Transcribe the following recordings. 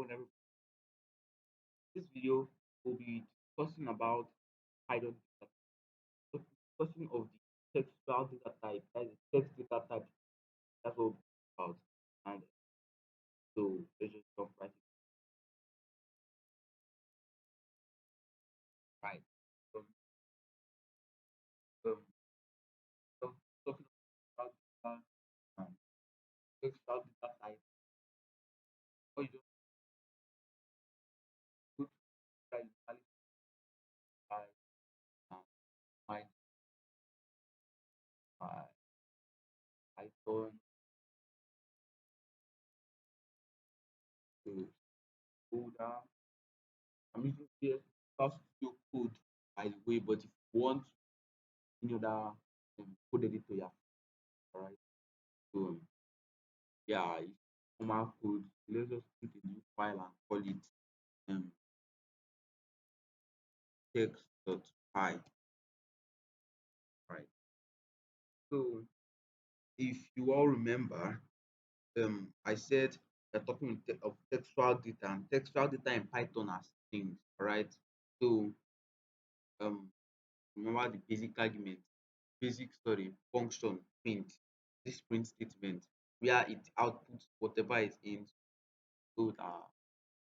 everybody. This video will be discussing about Python data, so discussing of the textual data type, that is text data type. That's what we'll be about. And so let's just jump right. Um, um, so talking about data, um, textual data type, or you just go to try to qualify um, my Python to folder. I'm using here Studio Code by the way, but if you want any other code editor, yeah, all right. So yeah, it's normal code. Let's just put a new file and call it um text.py, right? So if you all remember, I said we're talking of textual data, and textual data in Python are strings, all right? So um remember the basic argument, basic story, function, print, this print statement where it outputs whatever is in. So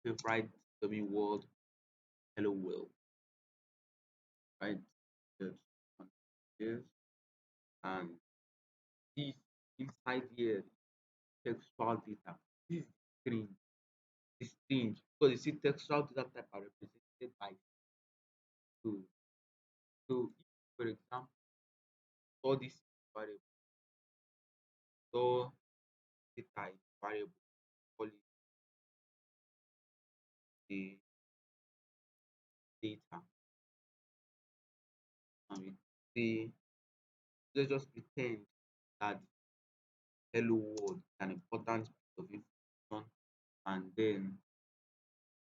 favorite Jamin word, hello world, right? Yes. And yes, and this inside here textual data. This is string, the string. So you see textual data type are represented by two. So if for example store this variable, store data is variable, call it the data, and we say let's just pretend that hello world is an important piece of information, and then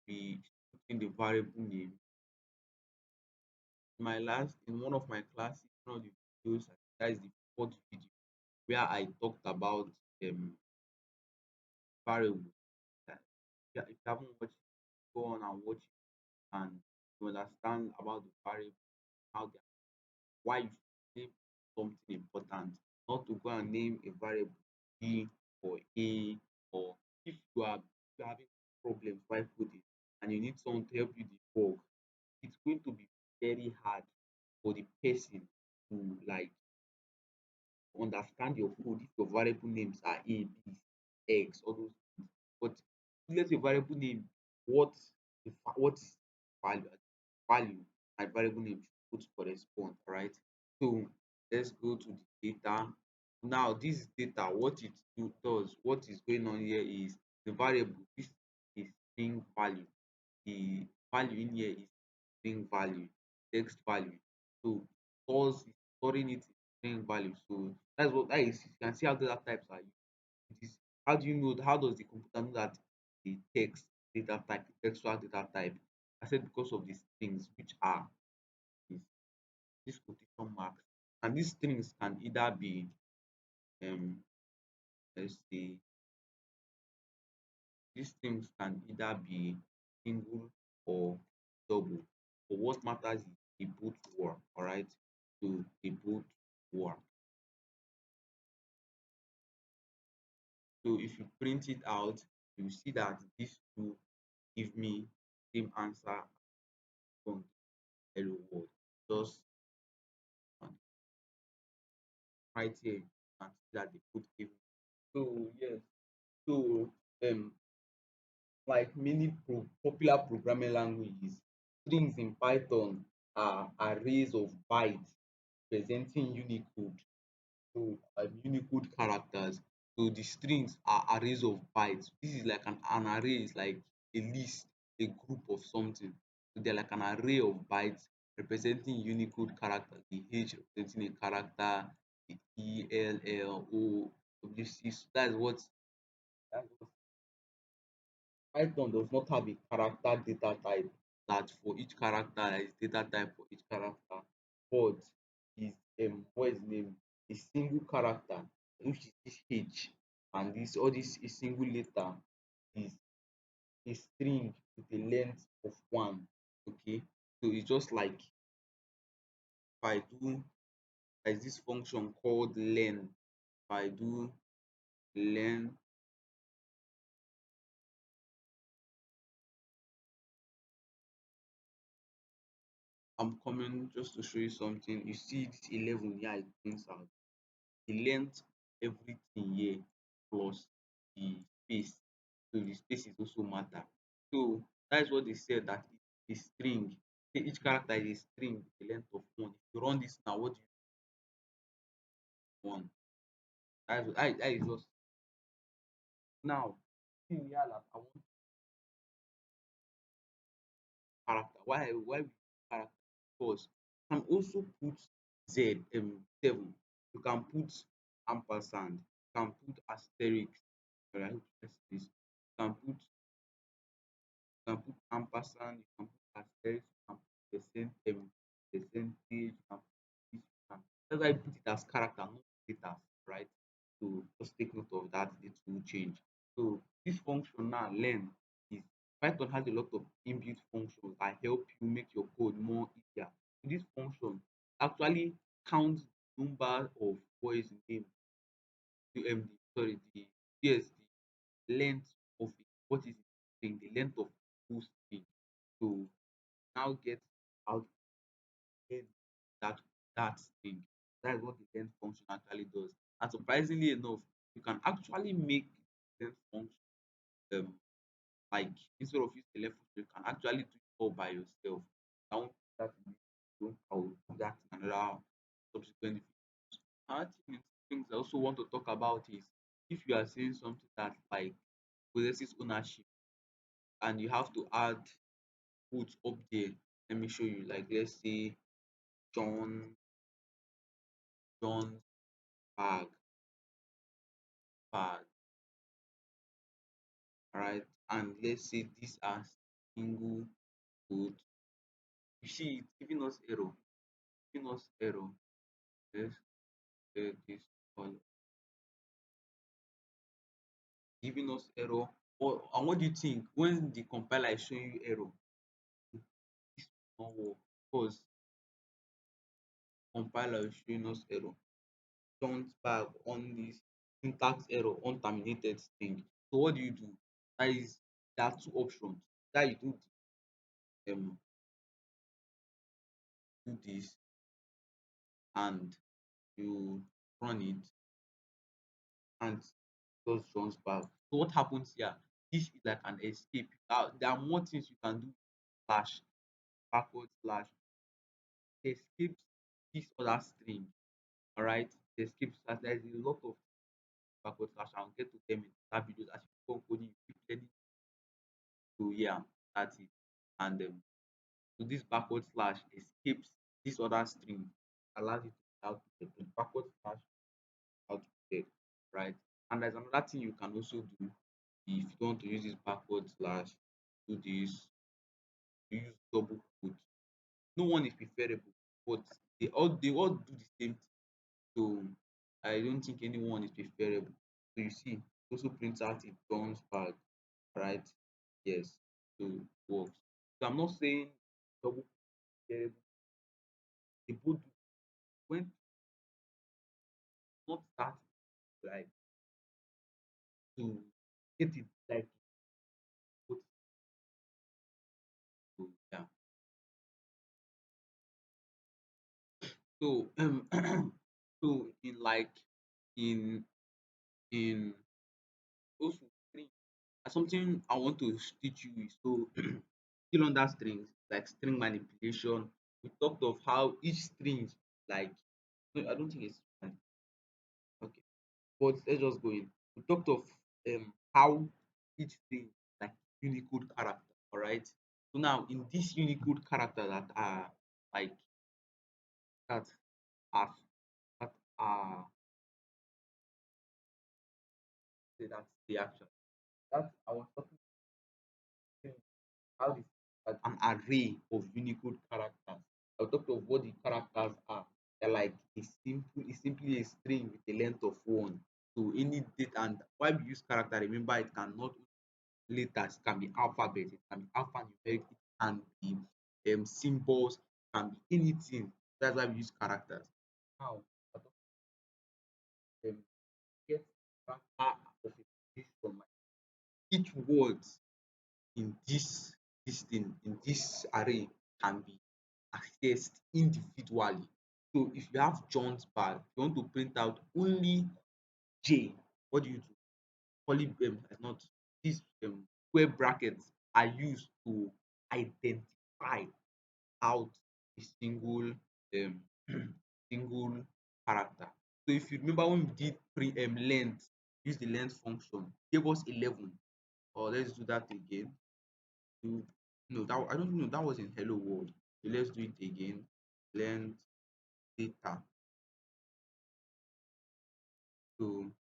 we put in the variable name. In one of my classes, one of the videos, that is the fourth video, where I talked about variable. That yeah, if you haven't watched it, go on and watch it and you understand about the variable, how they why you should name something important, not to go and name a variable B or A, or if you're having problems while coding and you need someone to help you debug, it's going to be very hard for the person to like understand your code if your variable names are A, B, X, all those things. But let your variable name what what is value value my variable name should correspond, right? So let's go to the data. Now this data, what it does, what is going on here is the variable. This is string value. The value in here is string value, text value. So storing it in string value. So that's what that is. You can see how data types are used. It is how do you know how does the computer know that the text data type, the textual data type? I said because of these things which are is this quotation marks. And these strings can either be um let's say these things can either be single or double. But what matters is the both work, alright? So the both work. So if you print it out, you see that these two give me same answer from hello world. Just um, right here, you can see that they both give me. So yes, so um like many popular programming languages, strings in Python are arrays of bytes presenting Unicode. So Unicode characters. So the strings are arrays of bytes. This is like an array is like a list, a group of something. So they're like an array of bytes representing Unicode characters. The H representing a character, the E, L, L, O, W, C. So that's what Python does not have a character data type that for each character there is data type for each character, but is what is name a single character which is this H, and this all this a single letter is a string with a length of one. Okay, so it's just like if I do, there's this function called len. If I do len, I'm coming just to show you something. You see this 11 here, it prints out the length, everything here plus the space. So the space is also matter. So that is what they said, that it's a string. Say each character is a string with a length of one. If you run this now, what do you want? That is just now. See here that I want character. Why we character? Because you can also put Z 7. You can put ampersand, you can put asterisk. Alright, let's see this. You can put ampersand, you can put asterisk, you can put percentage, you can put this, you can, that's why I put it as character, not letters, right? So just take note of that, it will change. So this function now, learn, is Python has a lot of inbuilt functions that help you make your code more easier. So this function actually counts the number of boys name, sorry, the yes, the length of it, what is it saying, the length of full string. To now get out get that string. That is what the length function actually does. And surprisingly enough, you can actually make length function, um like instead of using the length function, you can actually do it all by yourself. I won't do that in this video. I will do that in another subsequent video. Another things I also want to talk about is if you are saying something that like possesses ownership and you have to add quotes up there. Let me show you. Like let's say John John's bag, right? And let's say these are single quote. You see it's giving us error, giving us error. Let's say this one, giving us error. And what do you think when the compiler is showing you error? This will not work because compiler is showing us error. John's bag on this syntax error, unterminated string. So what do? That is, there are two options. That you um do this and you run it and just runs back. So what happens here? This is like an escape. There are more things you can do. Slash, backward slash, escapes this other string. All right, escapes slash. There is a lot of backward slash. I'll get to them in that videos. As you go coding, you keep learning. So yeah, that's it. And so this backward slash escapes this other string, allows you to output the backward slash output, right? And there's another thing you can also do if you don't want to use this backward slash, do this, use double quote. No one is preferable, but they all do the same thing. So I don't think anyone is preferable. So you see, it also prints out it bounce back, right? Yes, so it works. So I'm not saying double preferable. They both do when not that like to get it like both. So yeah. So so in like in in also string, something I want to teach you is so still under strings, like string manipulation. We talked of how each string, like, no, I don't think it's okay, but let's just go in. We talked of how each string like Unicode character, all right? So now in this Unicode character that are like that are that are say that's the action. That I was talking how this an array of Unicode characters. I talked of what the characters are. They're like it's simply a string with a length of one. So any date, and why we use character, remember it cannot letters, it can be alphabet, it can be alphanumeric, it can be symbols, it can be anything. That's why we use characters. Now, um, get character of a place from each word in this thing, in this array, can be accessed individually. So if you have John's bag, you want to print out only J, what do you do? Curly not these square brackets are used to identify out a single um single character. So if you remember when we did pre length, use the length function, gave us 11. Or let's do that again. Do no that I don't know, that was in hello world. So let's do it again. Length data. So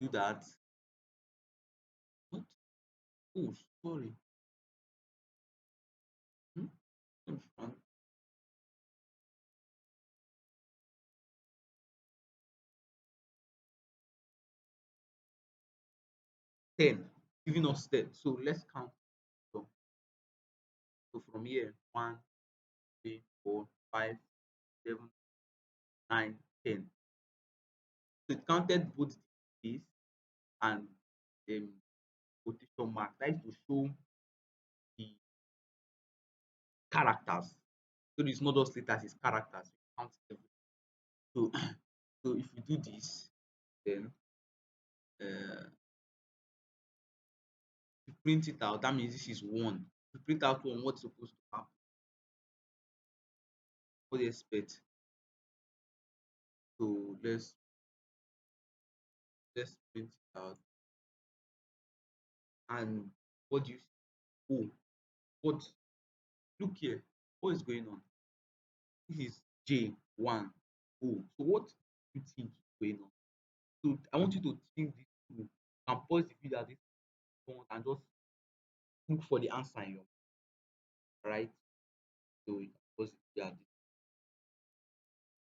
do that. What? Oh, sorry. Hmm? I'm trying- 10, giving us 10. So let's count. So, so from here, 1, 3, 4, 5, 7, 9, 10. So it counted both the space and um, quotation mark. That is to show the characters. So it's not just letters, it's characters. You count everything. So, so if you do this, then you print it out. That means this is 1. You print out 1, what's supposed to happen? What do you expect? So let's print it out. And what do you see? Oh, what? Look here. What is going on? This is J1. Oh, so what do you think is going on? So I want you to think this through and pause the video at this point and just look for the answer in your mind, right? So you can pause the video at this,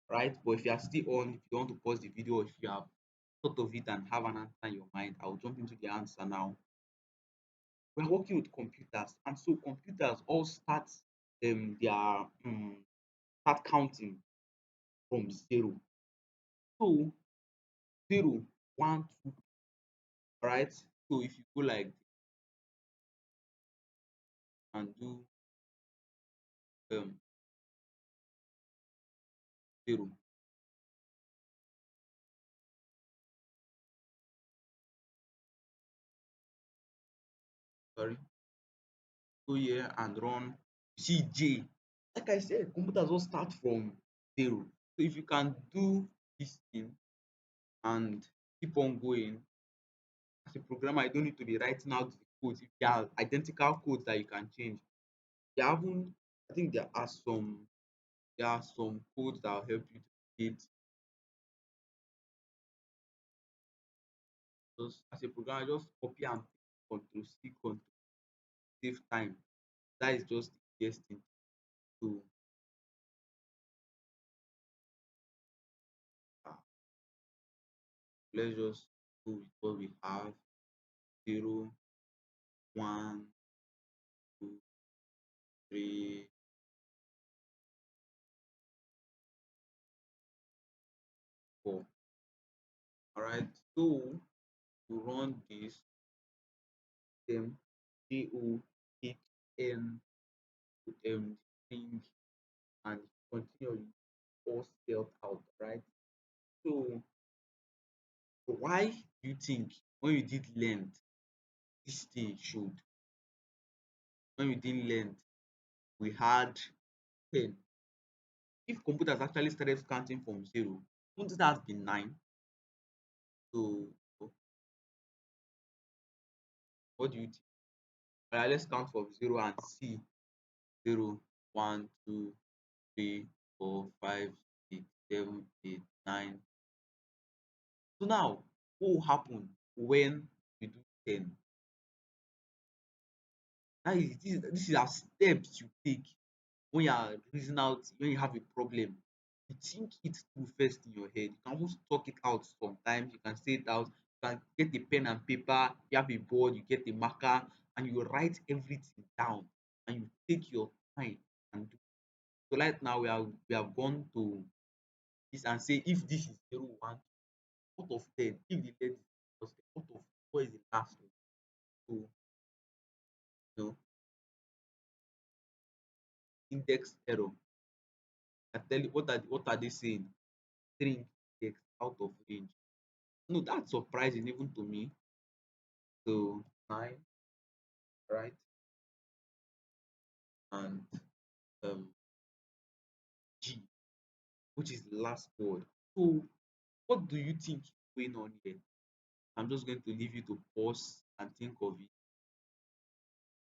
right? But if you are still on, if you want to pause the video, if you have thought of it and have an answer in your mind, I'll jump into the answer now. We're working with computers, and so computers all their start counting from zero. So zero, one, two, right? So if you go like and do um zero, sorry, go here and run, you see J. Like I said, computers all start from zero. So if you can do this thing and keep on going as a programmer, you don't need to be writing out the codes. If there are identical codes that you can change, there haven't I think there are some codes that will help you to create. Just as a programmer, just copy and paste, control C, control, save time. That is just the best thing. So uh, let's just go with what we have. Zero, one, two, three, four. All right. So to run this, then hit N string and continue all spelled out, right? So why do you think when we did length, this thing showed? When we did length, we had 10. If computers actually started counting from zero, wouldn't that have been 9? So what do you think? Alright, let's count from zero and see. 0, 1, 2, 3, 4, 5, 6, 7, 8, 9. So now, what will happen when we do 10? That is, this is our steps you take when you are reasoning out, when you have a problem. You think it through first in your head. You can almost talk it out sometimes. You can say it out. You can get a pen and paper. You have a board. You get a marker, and you write everything down. And you take your time and do. So right now we have gone to this and say if this is 0, 1, out of 10, if the letter is out of what is the last one? So you know index error. I tell you what are they saying? String index out of range. No, that's surprising even to me. So 9, right? And um G, which is the last word. So what do you think is going on here? I'm just going to leave you to pause and think of it.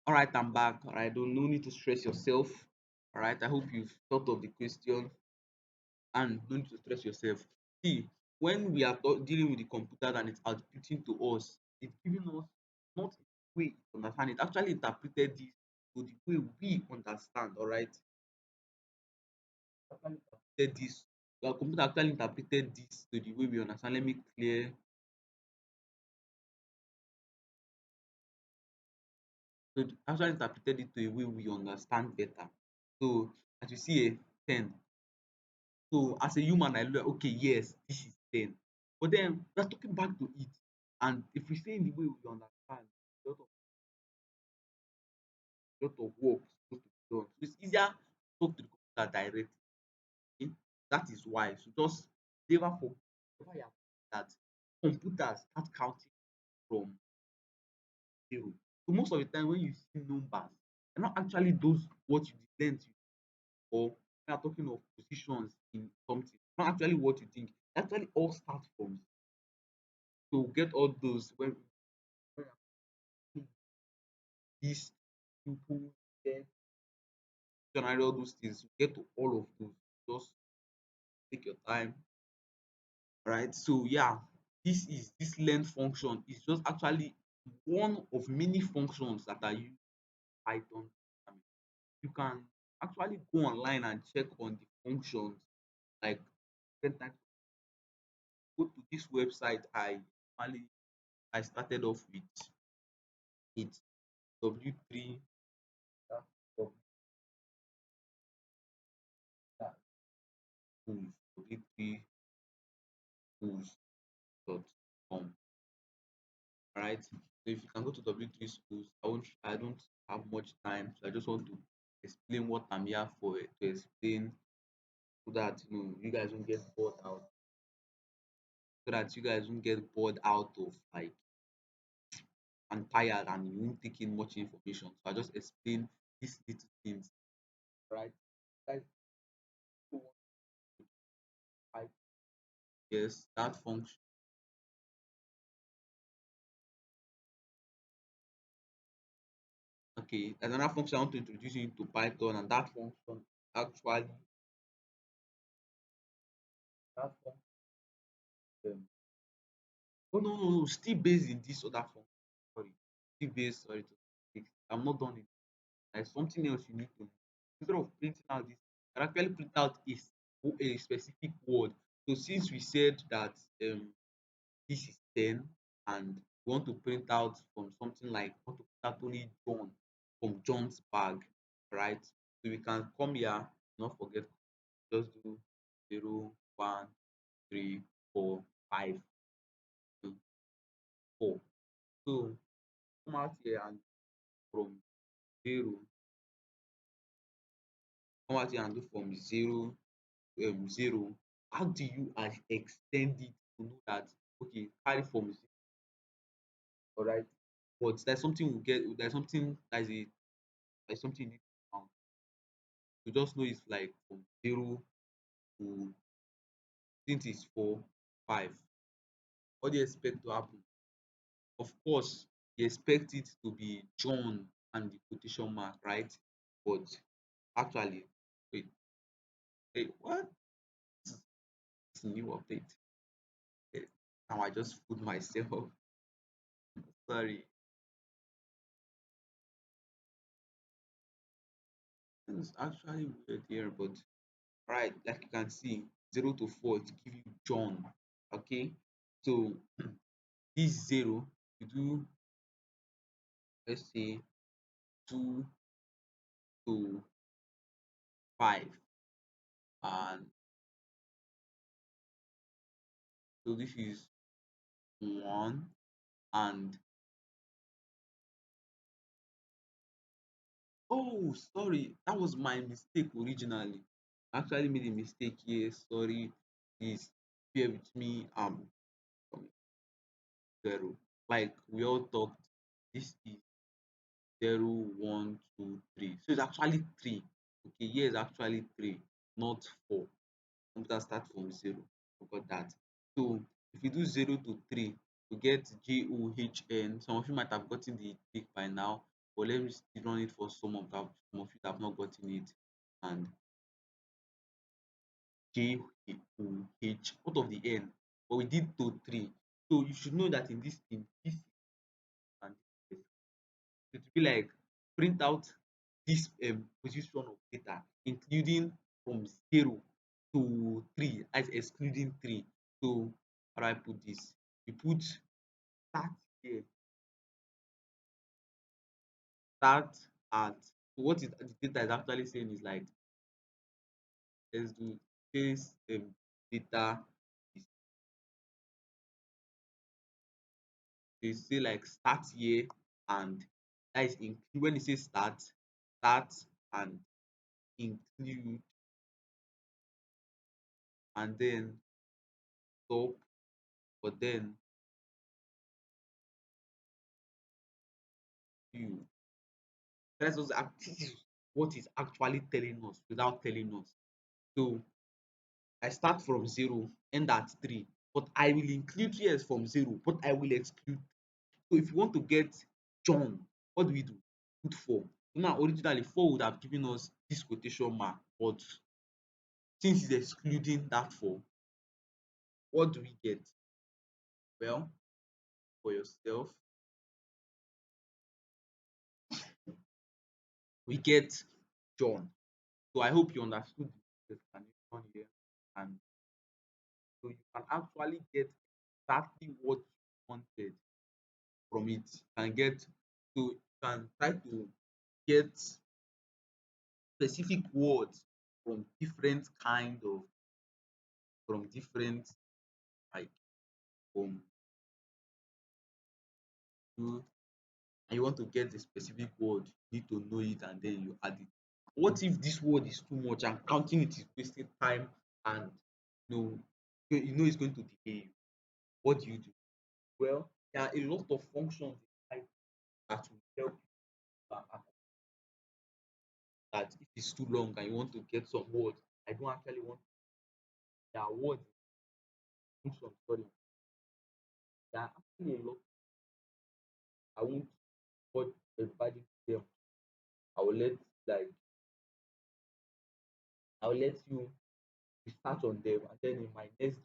All right, I'm back. All right, don't no need to stress yourself. All right, I hope you've thought of the question and don't need to stress yourself. See, when we are dealing with the computer and it's outputting to us, it's giving us not the way it understand it actually interpreted this to the way we understand. All right, actually interpreted this. Our computer actually interpreted this to the way we understand. Let me clear. So it actually interpreted it to a way we understand better. So as you see a 10. So as a human, I look okay, yes, this is 10. But then we're talking back to it. And if we say in the way we understand, a lot of work supposed to be done. So it's easier to talk to the computer directly. Okay? That is why. So just never forget never you that computers start counting from zero. So most of the time when you see numbers, they're not actually those what you learn to or we are talking of positions in something, not actually what you think. It actually all starts from to get all those when you this simple then generally all those things, you get to all of those. Just take your time, right? So yeah, this learn function is just actually one of many functions that are used in Python. You can actually go online and check on the functions like different types. Go to this website normally I started off with it W3 that tools W3 tools.com. Alright. So if you can go to W3 schools, I don't have much time, so I just want to explain what I'm here for to explain so that you guys won't get bored out. So that you guys won't get bored out of like and tired and you won't take in much information. So I just explain these little things, right? Guys who want to type yes, that function. Okay, there's another function I want to introduce you into Python, and actually that function um, oh no, still based in this other function. Sorry, still based. Sorry to fix. I'm not done it. There's something else you need to know. Instead of printing out this, you can actually print out a specific word. So since we said that this is 10 and we want to print out from something like want to print out only John from John's bag, right? So we can come here, not forget, just do 0, 1, 3, 4, 5, 2, 4. So come out here and from 0, come out here and do from 0. How do you extend it to know that okay, carry from 0, all right? But there's something we get, there's something that is something you need to count. You just know it's like from 0 to since it's 4, 5. What do you expect to happen? Of course, you expect it to be John and the quotation mark, right? But actually, wait, what? It's a new update. Eh, Now I just fooled myself. Sorry. It's actually weird here, but right, like you can see. 0 to 4 to give you John. Okay, so this 0, you do, let's say, 2 to 5, and so this is 1, and oh, sorry, that was my mistake originally. I actually made a mistake here. Sorry, please bear with me. From 0. Like we all talked, this is 0, 1, 2, 3. So it's actually 3. Okay, here is actually 3, not 4. Computer start from 0. Forgot that. So if you do 0 to 3, you get JOHN. Some of you might have gotten the trick by now, but let me still run it for some of you that have not gotten it. And JOH out of the N, but we did to 3. So you should know that in this thing, this and this, it will be like print out this position of data, including from 0 to 3, that's excluding 3. So how do I put this? You put start here, start at, so what is the data is actually saying is like, let's do this data is, they say like start here, and that is include, when it says start and include, and then stop, but then you, that's also this is what is actually telling us without telling us. So I start from 0, end at 3, but I will include years from 0, but I will exclude. So if you want to get John, what do we do? Put 4. Now originally 4 would have given us this quotation mark, but since it's excluding that 4, what do we get? Well, for yourself, we get John. So I hope you understood the explanation here, and so you can actually get exactly what you wanted from it. You can get, so you can try to get specific words from different kind of, from different, like, from you, and you want to get the specific word, you need to know it and then you add it. What if this word is too much and counting it is wasting time, and you know, it's going to delay you? What do you do? Well, there are a lot of functions inside that will help you, that if it's too long and you want to get some words, I don't actually want, there are words in function, sorry, there are actually a lot. I won't put everybody to them. I will let, like, I will let you research on them, and then in my next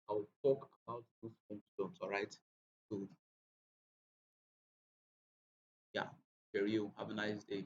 I will talk about those functions. All right. So yeah, for you. Have a nice day.